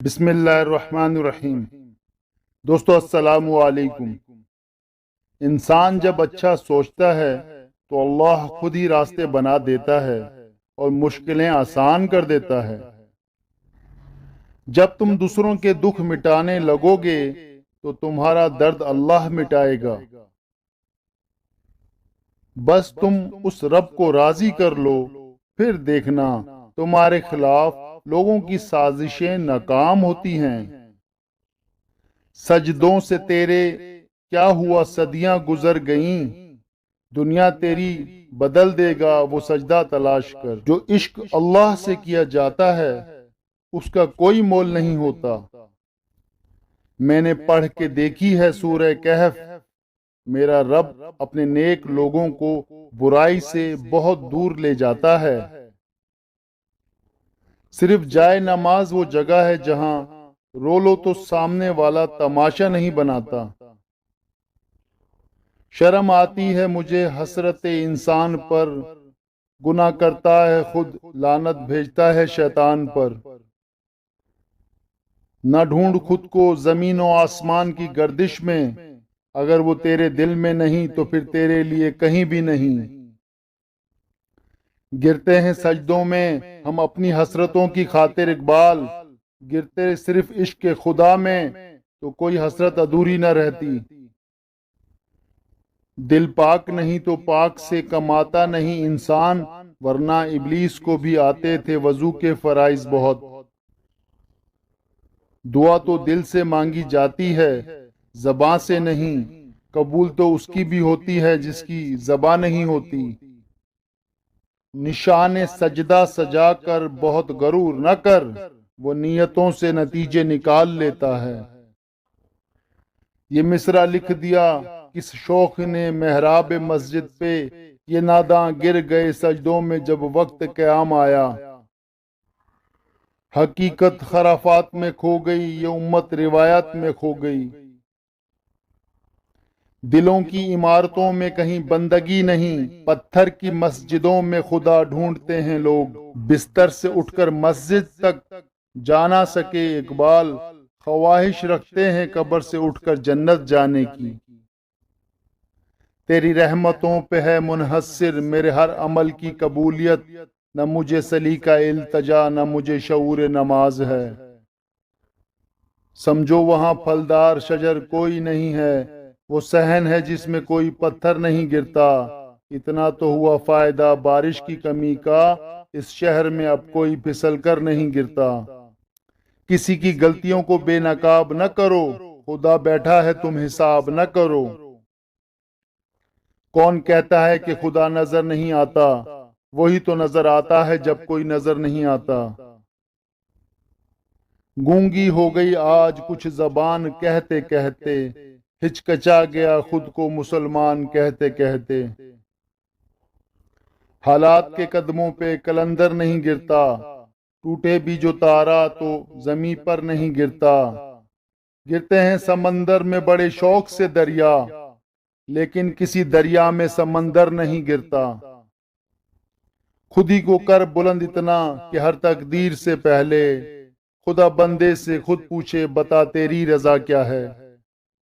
बिस्मिल्लाहिर्रहमानिर्रहीम। दोस्तों अस्सलामु अलैकुम। इंसान जब अच्छा सोचता है तो अल्लाह खुद ही रास्ते बना देता है और मुश्किलें आसान कर देता है। जब तुम दूसरों के दुख मिटाने लगोगे तो तुम्हारा दर्द अल्लाह मिटाएगा। बस तुम उस रब को राजी कर लो, फिर देखना तुम्हारे खिलाफ लोगों की साजिशें नाकाम होती हैं। सजदों से तेरे क्या हुआ, सदियां गुजर गईं। दुनिया तेरी बदल देगा वो सजदा तलाश कर। जो इश्क अल्लाह से किया जाता है उसका कोई मोल नहीं होता। मैंने पढ़ के देखी है सूरह कहफ। मेरा रब अपने नेक लोगों को बुराई से बहुत दूर ले जाता है। सिर्फ जाए नमाज वो जगह है जहां रो लो तो सामने वाला तमाशा नहीं बनाता। शर्म आती है मुझे हसरत इंसान पर, गुनाह करता है खुद लानत भेजता है शैतान पर। न ढूंढ खुद को जमीन और आसमान की गर्दिश में, अगर वो तेरे दिल में नहीं तो फिर तेरे लिए कहीं भी नहीं। गिरते हैं सजदों में हम अपनी हसरतों की खातिर इकबाल, गिरते सिर्फ इश्क खुदा में तो कोई हसरत अधूरी न रहती। दिल पाक नहीं तो पाक से कमाता नहीं इंसान, वरना इब्लीस को भी आते थे वजू के फराइज बहुत। दुआ तो दिल से मांगी जाती है ज़बां से नहीं, कबूल तो उसकी भी होती है जिसकी ज़बां नहीं होती। निशाने सजदा सजा कर बहुत गरूर न कर, वो नियतों से नतीजे निकाल लेता है। ये मिसरा लिख दिया किस शौक ने मेहराब मस्जिद पे, ये नादां गिर गए सजदों में जब वक्त क़याम आया। हकीकत खराफात में खो गई, ये उम्मत रिवायत में खो गई। दिलों की इमारतों में कहीं बंदगी नहीं, पत्थर की मस्जिदों में खुदा ढूंढते हैं लोग। बिस्तर से उठकर मस्जिद तक जा ना सके इकबाल, ख्वाहिश रखते हैं कब्र से उठकर जन्नत जाने की। तेरी रहमतों पे है मुनहसर मेरे हर अमल की कबूलियत, न मुझे सलीका इल्तजा न मुझे शऊर नमाज है। समझो वहां फलदार शजर कोई नहीं है, वो सहन है जिसमें कोई पत्थर नहीं गिरता। इतना तो हुआ फायदा बारिश की कमी का, इस शहर में अब कोई फिसल कर नहीं गिरता। किसी की गलतियों को बेनकाब न करो, खुदा बैठा है तुम हिसाब न करो। कौन कहता है कि खुदा नजर नहीं आता, वही तो नजर आता है जब कोई नजर नहीं आता। गूंगी हो गई आज कुछ जबान कहते कहते, हिचकचा गया खुद को मुसलमान कहते कहते। हालात के कदमों पे कलंदर नहीं गिरता, टूटे भी जो तारा तो जमी पर नहीं गिरता। गिरते हैं समंदर में बड़े शौक से दरिया, लेकिन किसी दरिया में समंदर नहीं गिरता। खुद ही को कर बुलंद इतना कि हर तकदीर से पहले खुदा बंदे से खुद पूछे बता तेरी रजा क्या है।